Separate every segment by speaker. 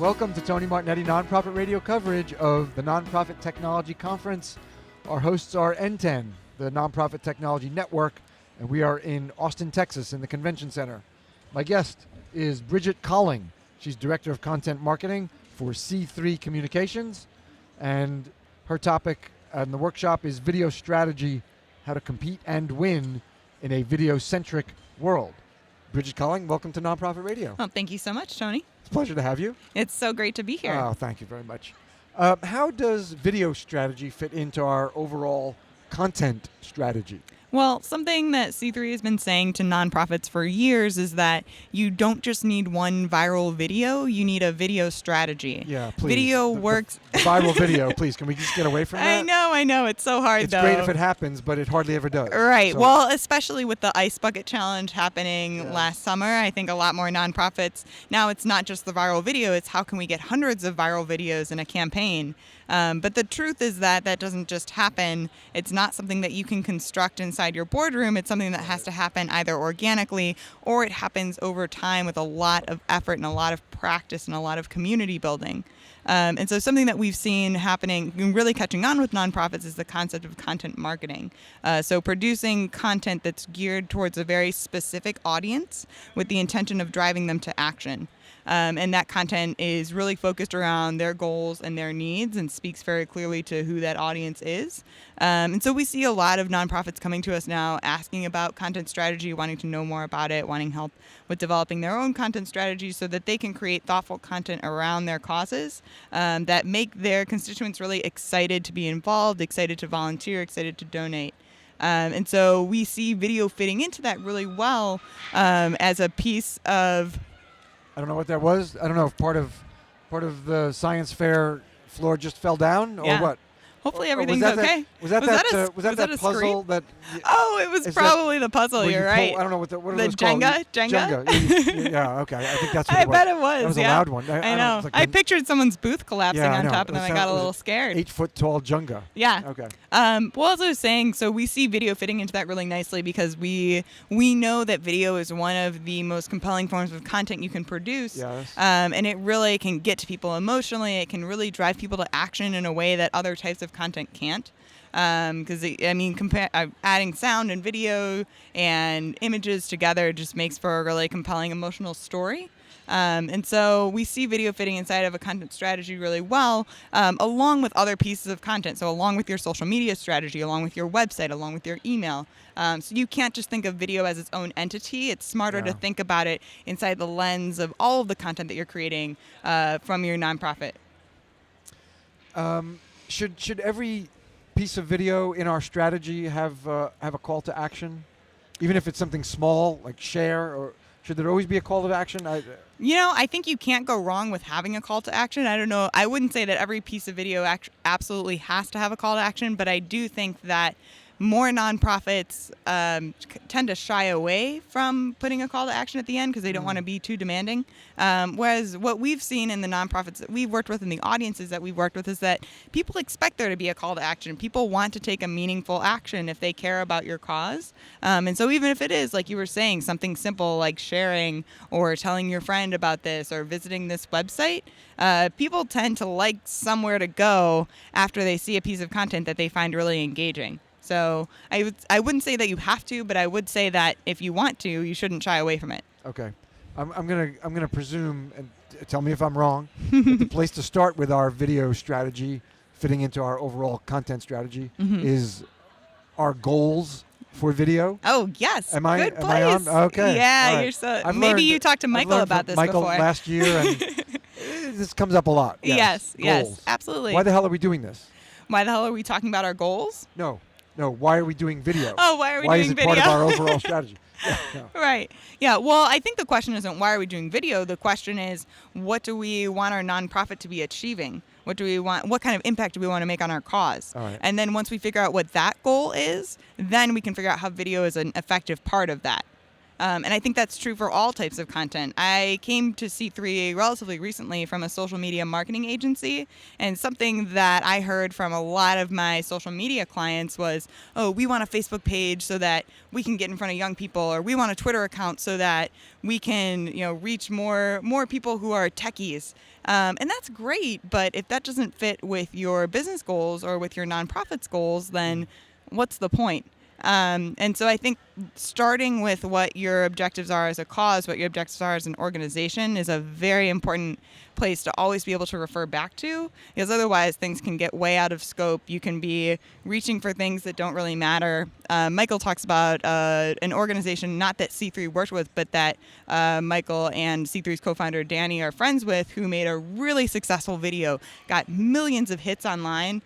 Speaker 1: Welcome to Tony Martignetti Nonprofit Radio coverage of the Nonprofit Technology Conference. Our hosts are NTEN, the Nonprofit Technology Network, and we are in Austin, Texas in the Convention Center. My guest is Bridgett Colling. She's Director of Content Marketing for C3 Communications, and her topic in the workshop is Video Strategy, How to Compete and Win in a Video-Centric World. Bridgett Colling, welcome to Nonprofit Radio.
Speaker 2: Well, thank you so much, Tony.
Speaker 1: It's a pleasure to have you.
Speaker 2: It's so great to be here.
Speaker 1: Oh, thank you very much. How does video strategy fit into our overall content strategy?
Speaker 2: Well, something that C3 has been saying to nonprofits for years is that you don't just need one viral video, you need a video strategy.
Speaker 1: Yeah, please.
Speaker 2: Video works.
Speaker 1: The viral video, please. Can we just get away from that?
Speaker 2: I know. It's so hard, though.
Speaker 1: It's great if it happens, but it hardly ever does.
Speaker 2: Right.
Speaker 1: So,
Speaker 2: well, especially with the Ice Bucket Challenge happening last summer, I think a lot more nonprofits, now it's not just the viral video, it's how can we get hundreds of viral videos in a campaign. But the truth is that doesn't just happen. It's not something that you can construct inside your boardroom. It's something that has to happen either organically or it happens over time with a lot of effort and a lot of practice and a lot of community building. And so something that we've seen happening, really catching on with nonprofits, is the concept of content marketing. So producing content that's geared towards a very specific audience with the intention of driving them to action. And that content is really focused around their goals and their needs and speaks very clearly to who that audience is. And so we see a lot of nonprofits coming to us now asking about content strategy, wanting to know more about it, wanting help with developing their own content strategy so that they can create thoughtful content around their causes that make their constituents really excited to be involved, excited to volunteer, excited to donate. And so we see video fitting into that really well as a piece of...
Speaker 1: I don't know what that was. I don't know if part of the science fair floor just fell down or what.
Speaker 2: Hopefully everything's okay.
Speaker 1: Was that puzzle
Speaker 2: screen?
Speaker 1: that?
Speaker 2: Oh, it was probably the puzzle. You're right.
Speaker 1: I don't know what are
Speaker 2: the
Speaker 1: those
Speaker 2: Jenga?
Speaker 1: called?
Speaker 2: Jenga.
Speaker 1: Yeah. Okay. I think that's what
Speaker 2: I
Speaker 1: it was.
Speaker 2: bet it was.
Speaker 1: That was a loud one.
Speaker 2: I know. I pictured someone's booth collapsing on top, and then I got a little scared.
Speaker 1: 8-foot tall Jenga.
Speaker 2: Yeah.
Speaker 1: Okay.
Speaker 2: Well, as I was saying, so we see video fitting into that really nicely because we know that video is one of the most compelling forms of content you can produce.
Speaker 1: Yes.
Speaker 2: And it really can get to people emotionally. It can really drive people to action in a way that other types of content can't. Because adding sound and video and images together just makes for a really compelling emotional story. And so we see video fitting inside of a content strategy really well, along with other pieces of content. So along with your social media strategy, along with your website, along with your email. So you can't just think of video as its own entity. It's smarter to think about it inside the lens of all of the content that you're creating from your nonprofit.
Speaker 1: Should every piece of video in our strategy have a call to action, even if it's something small like share, or should there always be a call to action?
Speaker 2: I think you can't go wrong with having a call to action. I don't know. I wouldn't say that every piece of video absolutely has to have a call to action, but I do think that more nonprofits tend to shy away from putting a call to action at the end because they don't want to be too demanding. Whereas what we've seen in the nonprofits that we've worked with and the audiences that we've worked with is that people expect there to be a call to action. People want to take a meaningful action if they care about your cause. And so even if it is, like you were saying, something simple like sharing or telling your friend about this or visiting this website, people tend to like somewhere to go after they see a piece of content that they find really engaging. So I wouldn't say that you have to, but I would say that if you want to, you shouldn't shy away from it.
Speaker 1: Okay, I'm gonna presume, and tell me if I'm wrong, that the place to start with our video strategy, fitting into our overall content strategy, is our goals for video.
Speaker 2: Oh yes,
Speaker 1: Good
Speaker 2: place.
Speaker 1: Am I on? Okay.
Speaker 2: Yeah,
Speaker 1: right.
Speaker 2: you're so. Maybe you talked to Michael about this
Speaker 1: Michael
Speaker 2: before.
Speaker 1: last year, and this comes up a lot.
Speaker 2: Yes, absolutely.
Speaker 1: Why the hell are we doing this?
Speaker 2: Why the hell are we talking about our goals?
Speaker 1: No, why are we doing video?
Speaker 2: Oh, why are we doing video?
Speaker 1: Why is it part of our overall strategy?
Speaker 2: Right. Yeah. Well, I think the question isn't why are we doing video? The question is, what do we want our nonprofit to be achieving? What do we want? What kind of impact do we want to make on our cause?
Speaker 1: All right.
Speaker 2: And then once we figure out what that goal is, then we can figure out how video is an effective part of that. And I think that's true for all types of content. I came to C3 relatively recently from a social media marketing agency, and something that I heard from a lot of my social media clients was, oh, we want a Facebook page so that we can get in front of young people, or we want a Twitter account so that we can, reach more people who are techies. And that's great, but if that doesn't fit with your business goals or with your nonprofit's goals, then what's the point? And so I think starting with what your objectives are as a cause, what your objectives are as an organization is a very important place to always be able to refer back to, because otherwise things can get way out of scope. You can be reaching for things that don't really matter. Michael talks about an organization, not that C3 worked with, but that Michael and C3's co-founder Danny are friends with, who made a really successful video, got millions of hits online,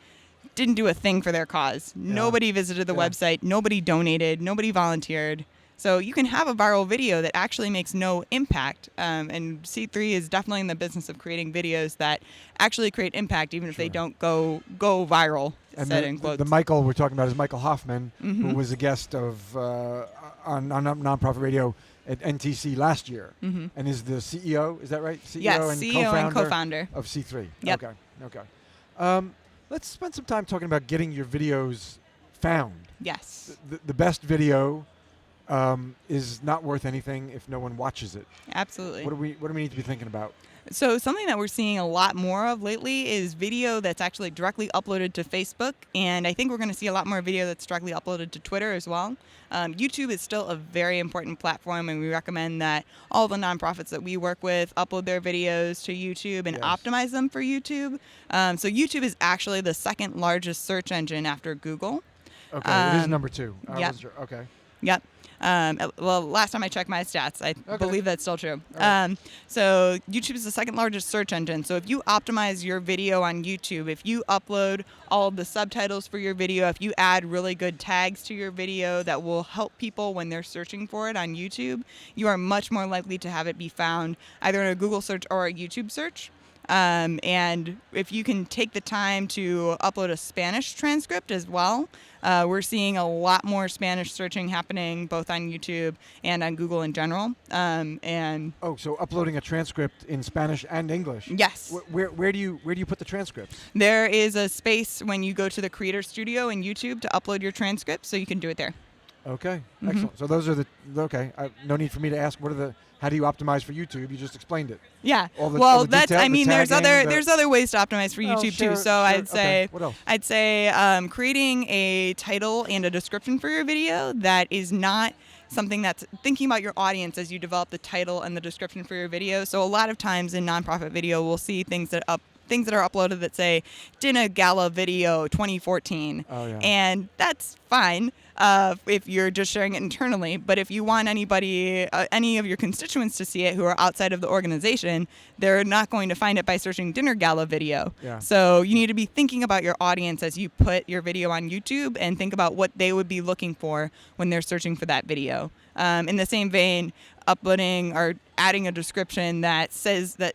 Speaker 2: didn't do a thing for their cause. Yeah. Nobody visited the website. Nobody donated. Nobody volunteered. So you can have a viral video that actually makes no impact. And C3 is definitely in the business of creating videos that actually create impact, even if they don't go viral.
Speaker 1: And the Michael we're talking about is Michael Hoffman, who was a guest of on Nonprofit Radio at NTC last year, and is the CEO. Is that right? CEO
Speaker 2: yes, CEO and co-founder
Speaker 1: of C3.
Speaker 2: Yep.
Speaker 1: Okay. Let's spend some time talking about getting your videos found.
Speaker 2: Yes.
Speaker 1: The best video is not worth anything if no one watches it.
Speaker 2: Absolutely.
Speaker 1: What do we need to be thinking about?
Speaker 2: So something that we're seeing a lot more of lately is video that's actually directly uploaded to Facebook, and I think we're going to see a lot more video that's directly uploaded to Twitter as well. YouTube is still a very important platform, and we recommend that all the nonprofits that we work with upload their videos to YouTube and optimize them for YouTube. So YouTube is actually the second largest search engine after Google.
Speaker 1: Okay, it is number 2.
Speaker 2: Yep.
Speaker 1: Okay.
Speaker 2: Yep. Well, last time I checked my stats, I believe that's still true.
Speaker 1: Right.
Speaker 2: So YouTube is the second largest search engine. So if you optimize your video on YouTube, if you upload all of the subtitles for your video, if you add really good tags to your video that will help people when they're searching for it on YouTube, you are much more likely to have it be found either in a Google search or a YouTube search. And if you can take the time to upload a Spanish transcript as well, we're seeing a lot more Spanish searching happening both on YouTube and on Google in general.
Speaker 1: So uploading a transcript in Spanish and English.
Speaker 2: Yes.
Speaker 1: Where do you put the transcripts?
Speaker 2: There is a space when you go to the Creator Studio in YouTube to upload your transcript, so you can do it there.
Speaker 1: Okay, excellent. So those are no need for me to ask how do you optimize for YouTube? You just explained it.
Speaker 2: Yeah.
Speaker 1: There's
Speaker 2: other ways to optimize for YouTube too. So I'd say
Speaker 1: what else?
Speaker 2: I'd say creating a title and a description for your video that is not something that's thinking about your audience as you develop the title and the description for your video. So a lot of times in nonprofit video, we'll see things that are uploaded that say Dinner Gala Video 2014.
Speaker 1: Oh, yeah.
Speaker 2: And that's fine if you're just sharing it internally. But if you want anybody, any of your constituents to see it who are outside of the organization, they're not going to find it by searching Dinner Gala Video.
Speaker 1: Yeah.
Speaker 2: So you need to be thinking about your audience as you put your video on YouTube, and think about what they would be looking for when they're searching for that video. In the same vein, uploading or adding a description that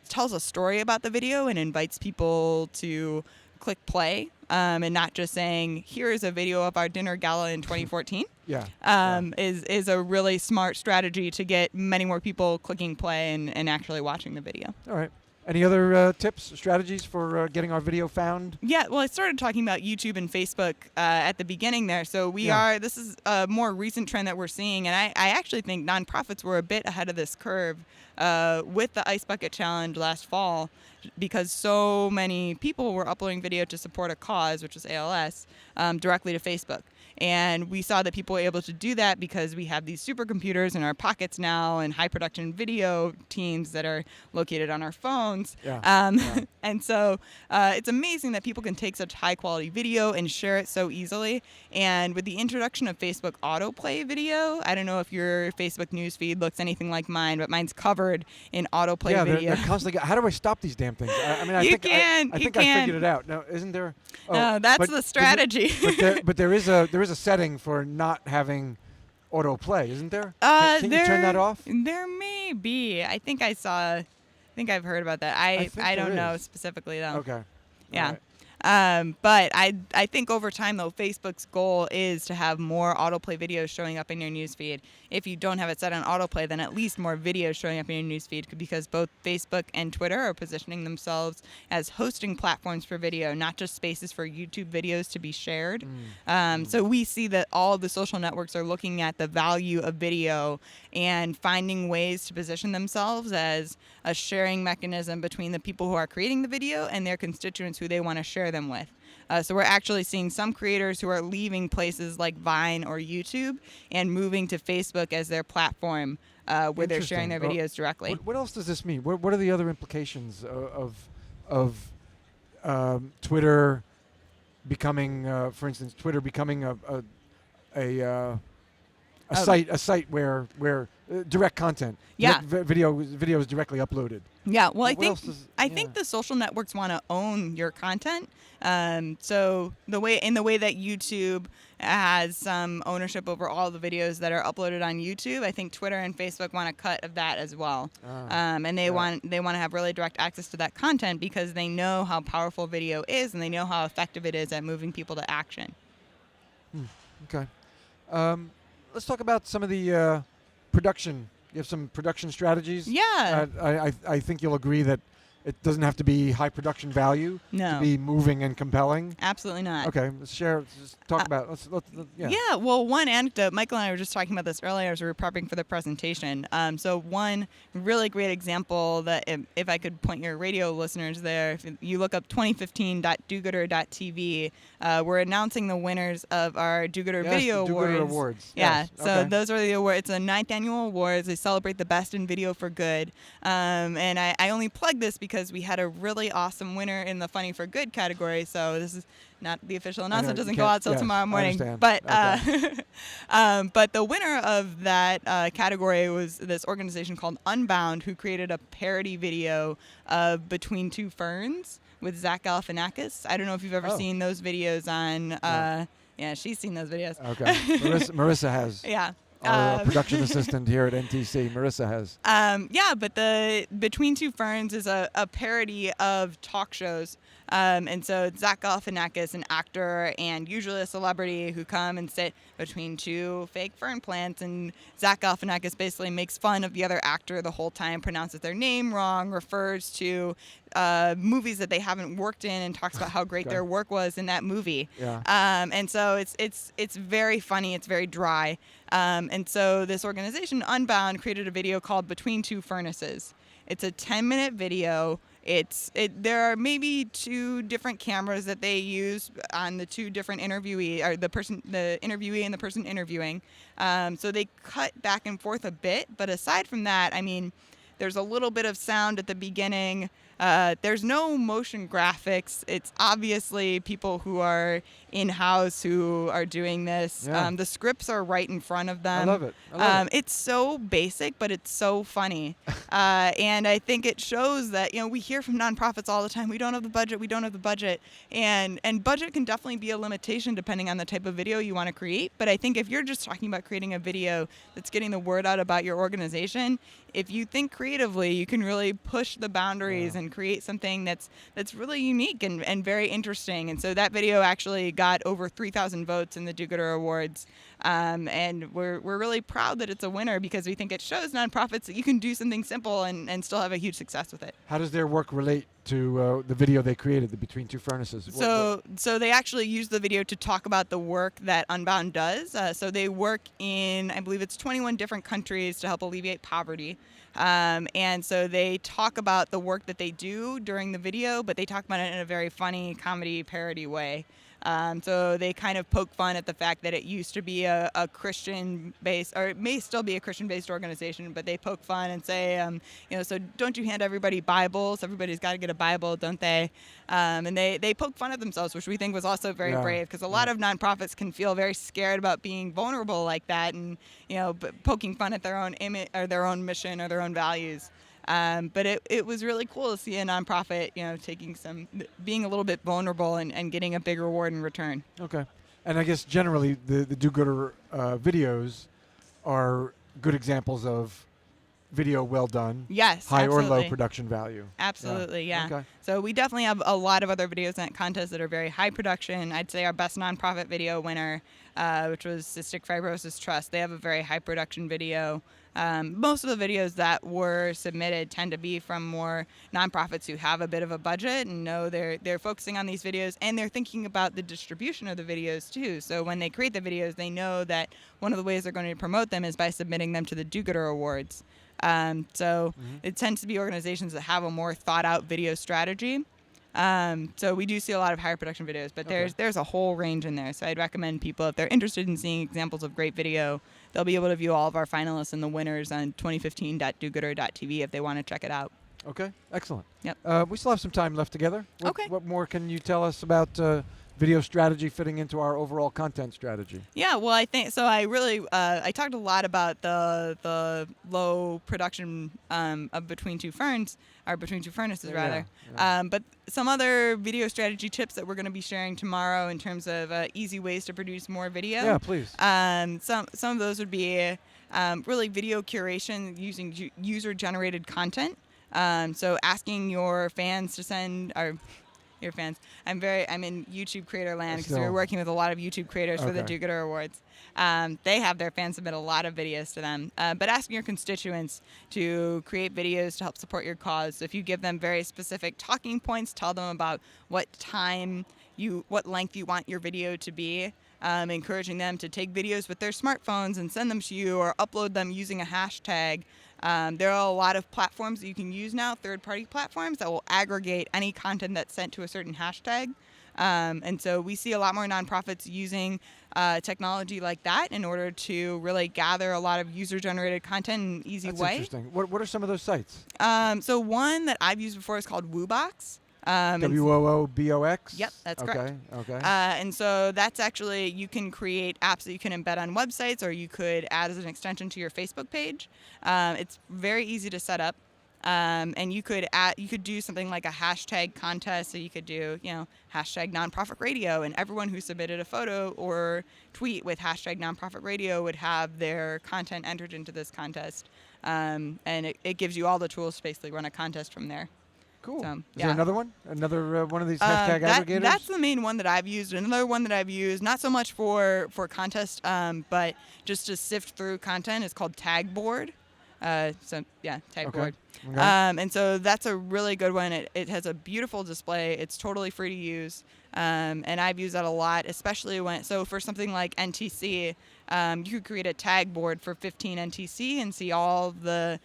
Speaker 2: tells a story about the video and invites people to click play, and not just saying, here is a video of our dinner gala in 2014. Is a really smart strategy to get many more people clicking play and actually watching the video.
Speaker 1: All right. Any other tips, strategies for getting our video found?
Speaker 2: Yeah, well, I started talking about YouTube and Facebook at the beginning there. So this is a more recent trend that we're seeing. And I actually think nonprofits were a bit ahead of this curve with the Ice Bucket Challenge last fall, because so many people were uploading video to support a cause, which was ALS, directly to Facebook. And we saw that people were able to do that because we have these supercomputers in our pockets now and high production video teams that are located on our phones. And so it's amazing that people can take such high quality video and share it so easily. And with the introduction of Facebook autoplay video, I don't know if your Facebook newsfeed looks anything like mine, but mine's covered in autoplay video.
Speaker 1: They're constantly. How do I stop these damn things? I think I figured it out. No, isn't there?
Speaker 2: No, that's the strategy.
Speaker 1: But there is a setting for not having autoplay, isn't there? Can you turn that off?
Speaker 2: There may be. I think I've heard about that. I don't know specifically though.
Speaker 1: Okay.
Speaker 2: Yeah. But I think over time, though, Facebook's goal is to have more autoplay videos showing up in your newsfeed. If you don't have it set on autoplay, then at least more videos showing up in your newsfeed, because both Facebook and Twitter are positioning themselves as hosting platforms for video, not just spaces for YouTube videos to be shared. So we see that all of the social networks are looking at the value of video and finding ways to position themselves as a sharing mechanism between the people who are creating the video and their constituents who they want to share them with. So we're actually seeing some creators who are leaving places like Vine or YouTube and moving to Facebook as their platform where they're sharing their videos directly.
Speaker 1: What else does this mean? What are the other implications of Twitter becoming, for instance, Twitter becoming a site where direct content, video is directly uploaded.
Speaker 2: Yeah, well, I think the social networks want to own your content. So the way that YouTube has some ownership over all the videos that are uploaded on YouTube, I think Twitter and Facebook want a cut of that as well. And they want to have really direct access to that content because they know how powerful video is and they know how effective it is at moving people to action.
Speaker 1: Okay. Let's talk about some of the production. You have some production strategies.
Speaker 2: Yeah.
Speaker 1: I think you'll agree that it doesn't have to be high production value to be moving and compelling.
Speaker 2: Absolutely not.
Speaker 1: Okay, let's talk about.
Speaker 2: Yeah. Well, one anecdote. Michael and I were just talking about this earlier as we were prepping for the presentation. So one really great example that if I could point your radio listeners there, if you look up 2015.doogooder.tv, we're announcing the winners of our Do-Gooder Video Awards.
Speaker 1: Awards.
Speaker 2: Yeah.
Speaker 1: Yes.
Speaker 2: So those are the awards. It's a 9th annual awards. They celebrate the best in video for good. And I only plug this because we had a really awesome winner in the Funny for Good category. So this is not the official announcement. Doesn't go out till tomorrow morning.
Speaker 1: But
Speaker 2: but the winner of that category was this organization called Unbound, who created a parody video of Between Two Ferns with Zach Galifianakis. I don't know if you've ever seen those videos on. Yeah, she's seen those videos.
Speaker 1: Okay, Marissa has.
Speaker 2: Yeah.
Speaker 1: Our production assistant here at NTC, Marissa has.
Speaker 2: But the Between Two Ferns is a parody of talk shows. And so it's Zach Galifianakis, an actor and usually a celebrity, who come and sit between two fake fern plants. And Zach Galifianakis basically makes fun of the other actor the whole time, pronounces their name wrong, refers to movies that they haven't worked in, and talks about how great their work was in that movie.
Speaker 1: Yeah.
Speaker 2: And so it's very funny. It's very dry. And so this organization, Unbound, created a video called Between Two Furnaces. It's a 10-minute video. There are maybe 2 different cameras that they use on the 2 different interviewee, or the interviewee and the person interviewing. So they cut back and forth a bit, but aside from that, I mean, there's a little bit of sound at the beginning. There's no motion graphics. It's obviously people who are in-house who are doing this.
Speaker 1: Yeah.
Speaker 2: The scripts are right in front of them.
Speaker 1: I love it.
Speaker 2: It's so basic, but it's so funny. And I think it shows that, we hear from nonprofits all the time, we don't have the budget. And budget can definitely be a limitation depending on the type of video you want to create. But I think if you're just talking about creating a video that's getting the word out about your organization, if you think creatively, you can really push the boundaries and create something that's really unique and very interesting. And so that video actually got over 3,000 votes in the Do-Gooder Awards. And we're really proud that it's a winner, because we think it shows nonprofits that you can do something simple and still have a huge success with it.
Speaker 1: How does their work relate to the video they created, the Between Two Furnaces?
Speaker 2: So they actually use the video to talk about the work that Unbound does. So they work in, I believe it's 21 different countries to help alleviate poverty. And so they talk about the work that they do during the video, but they talk about it in a very funny comedy parody way. So they kind of poke fun at the fact that it used to be a Christian-based, or it may still be a Christian-based organization, but they poke fun and say, so don't you hand everybody Bibles? Everybody's got to get a Bible, don't they? And they poke fun at themselves, which we think was also very brave, because a lot of nonprofits can feel very scared about being vulnerable like that, and poking fun at their own image or their own mission or their own values. But it was really cool to see a nonprofit, being a little bit vulnerable and getting a big reward in return.
Speaker 1: Okay. And I guess generally the Do-Gooder videos are good examples of video well done.
Speaker 2: Yes,
Speaker 1: high
Speaker 2: absolutely.
Speaker 1: or low production value.
Speaker 2: Absolutely, yeah.
Speaker 1: Okay.
Speaker 2: So we definitely have a lot of other videos in that contest that are very high production. I'd say our best nonprofit video winner, which was Cystic Fibrosis Trust, they have a very high production video. Most of the videos that were submitted tend to be from more nonprofits who have a bit of a budget and know they're focusing on these videos, and they're thinking about the distribution of the videos too. So when they create the videos, they know that one of the ways they're going to promote them is by submitting them to the Do-Gooder Awards. So it tends to be organizations that have a more thought out video strategy. So we do see a lot of higher production videos, but there's a whole range in there. So I'd recommend people, if they're interested in seeing examples of great video, they'll be able to view all of our finalists and the winners on 2015.dogooder.tv if they want to check it out.
Speaker 1: Okay, excellent.
Speaker 2: Yep.
Speaker 1: We still have some time left together.
Speaker 2: Okay.
Speaker 1: What more can you tell us about video strategy fitting into our overall content strategy?
Speaker 2: Yeah, well, I think so. I really I talked a lot about the low production of Between Two Ferns, or Between Two Furnaces rather.
Speaker 1: Yeah.
Speaker 2: But some other video strategy tips that we're going to be sharing tomorrow in terms of easy ways to produce more video.
Speaker 1: Yeah, please.
Speaker 2: Some of those would be really video curation using user-generated content. So asking your fans to send your fans. I'm in YouTube creator land because we're working with a lot of YouTube creators for the Do-Gooder Awards. They have their fans submit a lot of videos to them. But asking your constituents to create videos to help support your cause. So if you give them very specific talking points, tell them about what length you want your video to be. Encouraging them to take videos with their smartphones and send them to you, or upload them using a hashtag. There are a lot of platforms that you can use now, third-party platforms, that will aggregate any content that's sent to a certain hashtag. And so we see a lot more nonprofits using technology like that in order to really gather a lot of user-generated content in an easy way.
Speaker 1: That's interesting. What are some of those sites?
Speaker 2: So one that I've used before is called WooBox.
Speaker 1: WOOBOX?
Speaker 2: Yep, that's correct.
Speaker 1: Okay.
Speaker 2: And so that's actually, you can create apps that you can embed on websites, or you could add as an extension to your Facebook page. It's very easy to set up. And you could do something like a hashtag contest. So you could do, hashtag nonprofit radio, and everyone who submitted a photo or tweet with hashtag nonprofit radio would have their content entered into this contest. And it gives you all the tools to basically run a contest from there.
Speaker 1: Cool.
Speaker 2: So,
Speaker 1: Is there another one? Another one of these hashtag aggregators?
Speaker 2: That's the main one that I've used. Another one that I've used, not so much for contest, but just to sift through content, is called TagBoard. TagBoard.
Speaker 1: Okay.
Speaker 2: And so that's a really good one. It has a beautiful display. It's totally free to use. And I've used that a lot, especially for something like NTC, you could create a tag board for 15 NTC and see all of the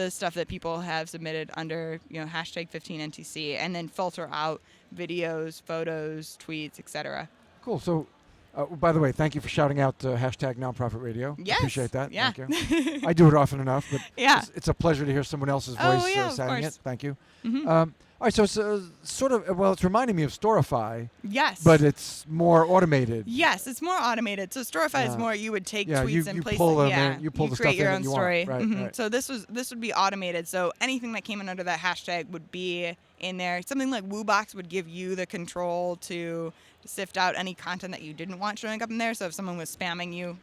Speaker 2: stuff that people have submitted under, hashtag 15 NTC, and then filter out videos, photos, tweets, etc.
Speaker 1: Cool. So, by the way, thank you for shouting out hashtag nonprofit radio.
Speaker 2: Yes.
Speaker 1: Appreciate that.
Speaker 2: Yeah.
Speaker 1: Thank you. I do it often enough, but
Speaker 2: yeah.
Speaker 1: it's a pleasure to hear someone else's voice saying it. Thank you.
Speaker 2: Mm-hmm.
Speaker 1: All right, so it's it's reminding me of Storify.
Speaker 2: Yes.
Speaker 1: But it's more automated.
Speaker 2: Yes, it's more automated. So Storify is more, you would take tweets and place
Speaker 1: pull
Speaker 2: them.
Speaker 1: Yeah, you pull the
Speaker 2: create
Speaker 1: stuff
Speaker 2: your
Speaker 1: in
Speaker 2: own
Speaker 1: that you
Speaker 2: story.
Speaker 1: want.
Speaker 2: Mm-hmm.
Speaker 1: Right.
Speaker 2: So this would be automated. So anything that came in under that hashtag would be in there. Something like WooBox would give you the control to sift out any content that you didn't want showing up in there. So if someone was spamming you,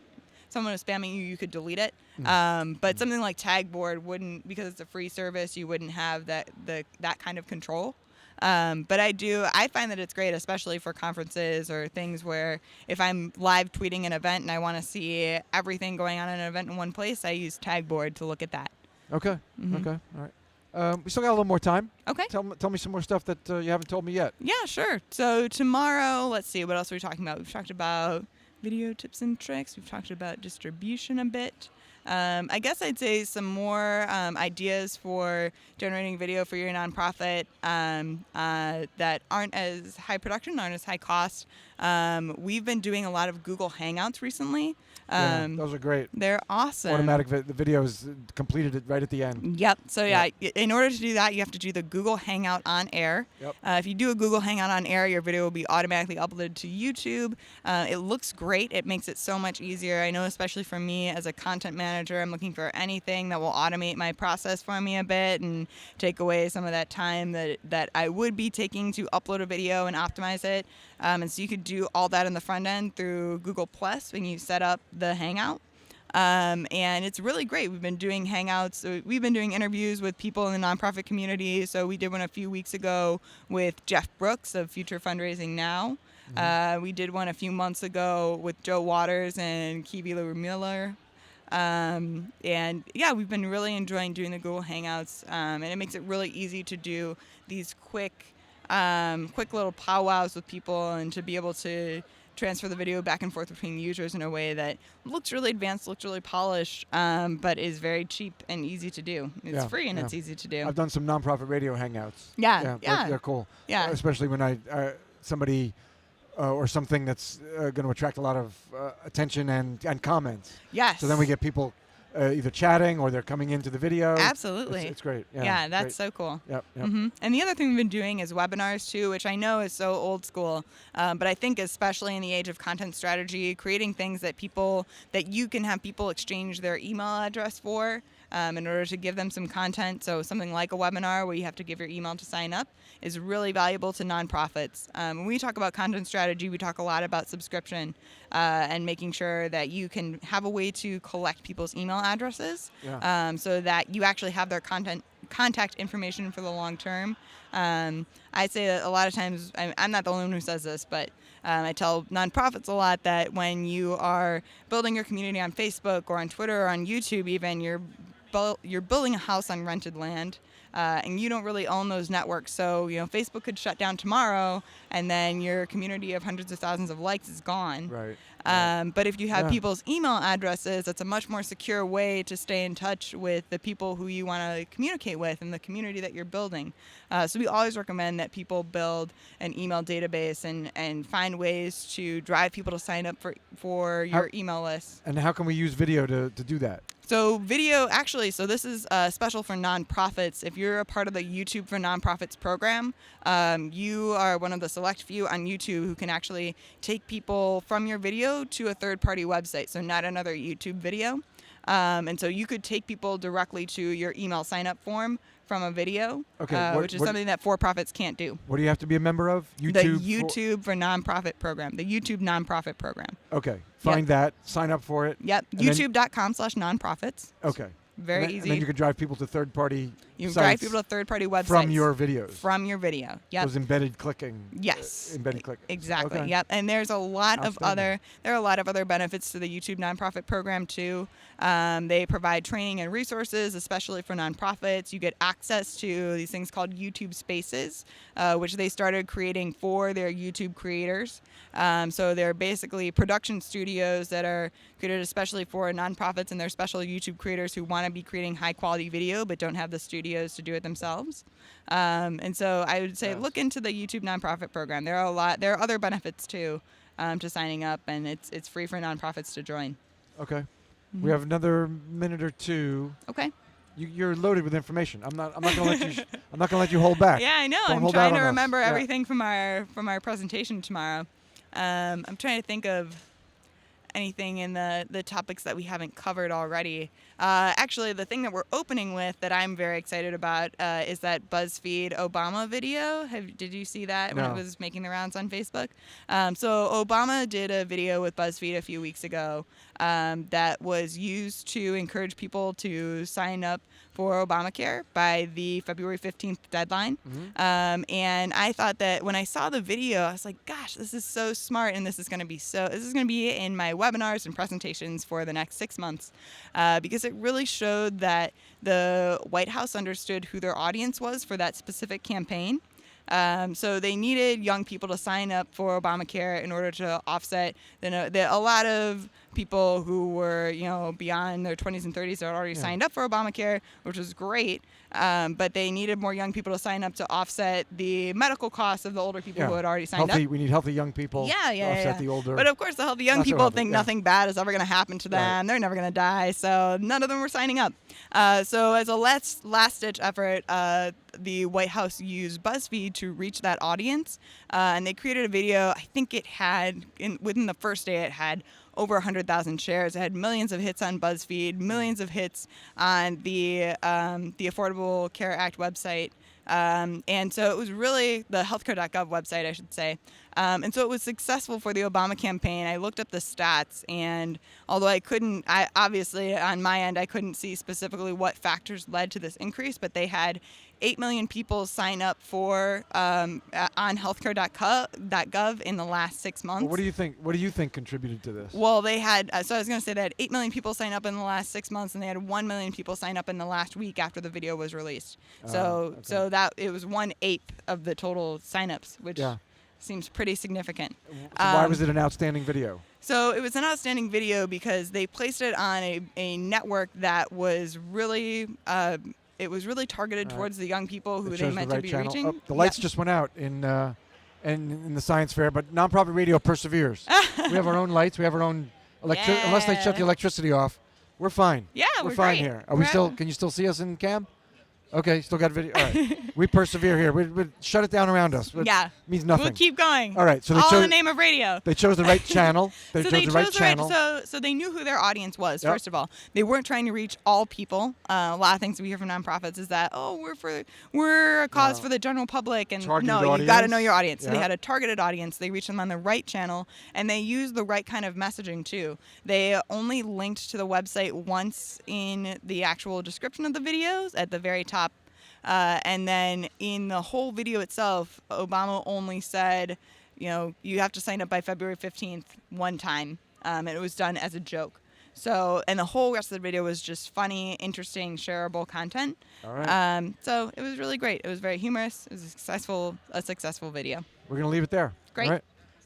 Speaker 2: you could delete it. But something like TagBoard wouldn't, because it's a free service, you wouldn't have that kind of control. But I find that it's great, especially for conferences or things where if I'm live tweeting an event and I want to see everything going on in an event in one place, I use TagBoard to look at that.
Speaker 1: Okay.
Speaker 2: Mm-hmm.
Speaker 1: Okay. All right. We still got a little more time.
Speaker 2: Okay.
Speaker 1: Tell me some more stuff that you haven't told me yet.
Speaker 2: Yeah, sure. So tomorrow, let's see, what else are we talking about? We've talked about video tips and tricks. We've talked about distribution a bit. I guess I'd say some more ideas for generating video for your nonprofit that aren't as high production, aren't as high cost. We've been doing a lot of Google Hangouts recently.
Speaker 1: Those are great.
Speaker 2: They're awesome.
Speaker 1: Automatic, the video is completed it right at the end.
Speaker 2: Yep. So in order to do that, you have to do the Google Hangout on air.
Speaker 1: Yep.
Speaker 2: If you do a Google Hangout on air, your video will be automatically uploaded to YouTube. It looks great. It makes it so much easier. I know, especially for me as a content manager, I'm looking for anything that will automate my process for me a bit and take away some of that time that I would be taking to upload a video and optimize it. And so you could do all that in the front end through Google Plus when you set up the Hangout. And it's really great. We've been doing hangouts. So we've been doing interviews with people in the nonprofit community. So we did one a few weeks ago with Jeff Brooks of Future Fundraising Now. We did one a few months ago with Joe Waters and Kiwi Miller. And yeah, we've been really enjoying doing the Google Hangouts, and it makes it really easy to do these quick little powwows with people, and to be able to transfer the video back and forth between users in a way that looks really advanced, looks really polished, but is very cheap and easy to do. It's free and it's easy to do.
Speaker 1: I've done some nonprofit radio hangouts.
Speaker 2: Yeah.
Speaker 1: They're cool.
Speaker 2: Yeah.
Speaker 1: Especially when somebody or something that's going to attract a lot of attention and comments.
Speaker 2: Yes.
Speaker 1: So then we get people either chatting or they're coming into the video.
Speaker 2: Absolutely.
Speaker 1: It's great.
Speaker 2: Yeah, that's
Speaker 1: great.
Speaker 2: so cool.
Speaker 1: Yep.
Speaker 2: And the other thing we've been doing is webinars too, which I know is so old school, but I think especially in the age of content strategy, creating things that you can have people exchange their email address for in order to give them some content. So something like a webinar where you have to give your email to sign up is really valuable to nonprofits. When we talk about content strategy, we talk a lot about subscription and making sure that you can have a way to collect people's email addresses so that you actually have their contact information for the long term. I say that a lot of times, I'm not the only one who says this, but I tell nonprofits a lot that when you are building your community on Facebook or on Twitter or on YouTube even, you're building a house on rented land. And you don't really own those networks. So, Facebook could shut down tomorrow, and then your community of hundreds of thousands of likes is gone.
Speaker 1: Right.
Speaker 2: But if you have people's email addresses, it's a much more secure way to stay in touch with the people who you want to communicate with and the community that you're building. So we always recommend that people build an email database and find ways to drive people to sign up for your email list.
Speaker 1: And how can we use video to do that?
Speaker 2: So video, actually, so this is special for nonprofits. If you're a part of the YouTube for Nonprofits program, you are one of the select few on YouTube who can actually take people from your video to a third-party website, so not another YouTube video. And so you could take people directly to your email sign-up form from a video, which is something that for-profits can't do.
Speaker 1: What do you have to be a member of?
Speaker 2: The YouTube for Nonprofit program, the YouTube Nonprofit program.
Speaker 1: Okay. Find that, sign up for it.
Speaker 2: Yep, youtube.com/nonprofits.
Speaker 1: Okay.
Speaker 2: Very easy.
Speaker 1: And then you can drive people to third-party
Speaker 2: You can drive people to third-party websites.
Speaker 1: From your videos.
Speaker 2: From your video, yep.
Speaker 1: Those embedded clicking.
Speaker 2: Yes.
Speaker 1: Embedded clicking.
Speaker 2: Exactly,
Speaker 1: okay.
Speaker 2: Yep. And there's a lot of other benefits to the YouTube nonprofit program too. They provide training and resources, especially for nonprofits. You get access to these things called YouTube Spaces, which they started creating for their YouTube creators. So they're basically production studios that are created especially for nonprofits and their special YouTube creators who want to be creating high-quality video but don't have the studios to do it themselves. And so I would say look into the YouTube nonprofit program. There are other benefits too to signing up, and it's free for nonprofits to join.
Speaker 1: Okay. We have another minute or two.
Speaker 2: Okay.
Speaker 1: You're loaded with information. I'm not going to let you. I'm not going to let you hold back.
Speaker 2: Yeah, I know. I'm trying to remember everything from our presentation tomorrow. I'm trying to think of anything in the topics that we haven't covered already. Actually, the thing that we're opening with that I'm very excited about is that BuzzFeed Obama video. Did you see that when it was making the rounds on Facebook? So Obama did a video with BuzzFeed a few weeks ago that was used to encourage people to sign up for Obamacare by the February 15th deadline. Mm-hmm. And I thought that when I saw the video, I was like, gosh, this is so smart, and this is going to be in my webinars and presentations for the next 6 months, because it really showed that the White House understood who their audience was for that specific campaign. So they needed young people to sign up for Obamacare in order to offset a lot of people who were, beyond their 20s and 30s that had already signed up for Obamacare, which was great. But they needed more young people to sign up to offset the medical costs of the older people who had already signed up.
Speaker 1: We need healthy young people to offset the older.
Speaker 2: But of course, the healthy young people think nothing bad is ever going to happen to them. Right. They're never going to die. So none of them were signing up. So as a last-ditch effort, the White House used BuzzFeed to reach that audience. And they created a video. I think it had, within the first day, it had over 100,000 shares. It had millions of hits on BuzzFeed, millions of hits on the Affordable Care Act website. And so it was really the healthcare.gov website, I should say. And so it was successful for the Obama campaign. I looked up the stats, and although I obviously on my end, I couldn't see specifically what factors led to this increase, but they had 8 million people sign up for on healthcare.gov in the last 6 months.
Speaker 1: Well, what do you think contributed to this?
Speaker 2: Well, they had, so I was going to say they had 8 million people sign up in the last 6 months, and they had 1 million people sign up in the last week after the video was released.
Speaker 1: Okay.
Speaker 2: So that it was 1/8 of the total signups, which
Speaker 1: Yeah.
Speaker 2: seems pretty significant.
Speaker 1: So why was it an outstanding video?
Speaker 2: So it was an outstanding video because they placed it on a network that was really it was really targeted towards the young people who they meant to be reaching.
Speaker 1: Oh, the lights just went out in the science fair, but nonprofit radio perseveres. We have our own lights. We have our own electricity. Unless they shut the electricity off, we're fine.
Speaker 2: Yeah,
Speaker 1: we're fine
Speaker 2: great.
Speaker 1: here. Are we still? Can you still see us in cam? Okay, still got video. All right, we persevere here. We shut it down around us. It
Speaker 2: Yeah,
Speaker 1: means nothing.
Speaker 2: we'll keep going.
Speaker 1: All right, so they
Speaker 2: all
Speaker 1: chose
Speaker 2: in the name of radio.
Speaker 1: They chose the right channel. They
Speaker 2: so
Speaker 1: chose the right channel.
Speaker 2: So they knew who their audience was.
Speaker 1: Yep.
Speaker 2: First of all, they weren't trying to reach all people. A lot of things we hear from nonprofits is that we're a cause for the general public, and
Speaker 1: Targeted
Speaker 2: no, you
Speaker 1: audience.
Speaker 2: got to know your audience. So they
Speaker 1: Yep.
Speaker 2: had a targeted audience. They reached them on the right channel, and they used the right kind of messaging too. They only linked to the website once in the actual description of the videos at the very top. And then in the whole video itself, Obama only said, you have to sign up by February 15th one time. And it was done as a joke. So, and the whole rest of the video was just funny, interesting, shareable content.
Speaker 1: All right.
Speaker 2: So it was really great. It was very humorous. It was a successful video.
Speaker 1: We're going to leave it there.
Speaker 2: Great.
Speaker 1: All right.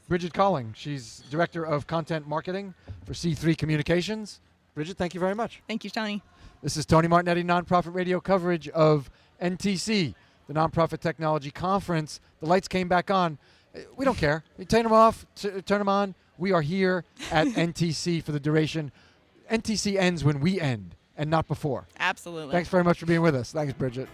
Speaker 1: Bridgett Colling. She's Director of Content Marketing for C3 Communications. Bridgett, thank you very much.
Speaker 2: Thank you, Tony.
Speaker 1: This is Tony Martignetti, nonprofit radio coverage of NTC, the Nonprofit Technology Conference. The lights came back on. We don't care. You turn them off, turn them on. We are here at NTC for the duration. NTC ends when we end and not before.
Speaker 2: Absolutely.
Speaker 1: Thanks very much for being with us. Thanks, Bridgett.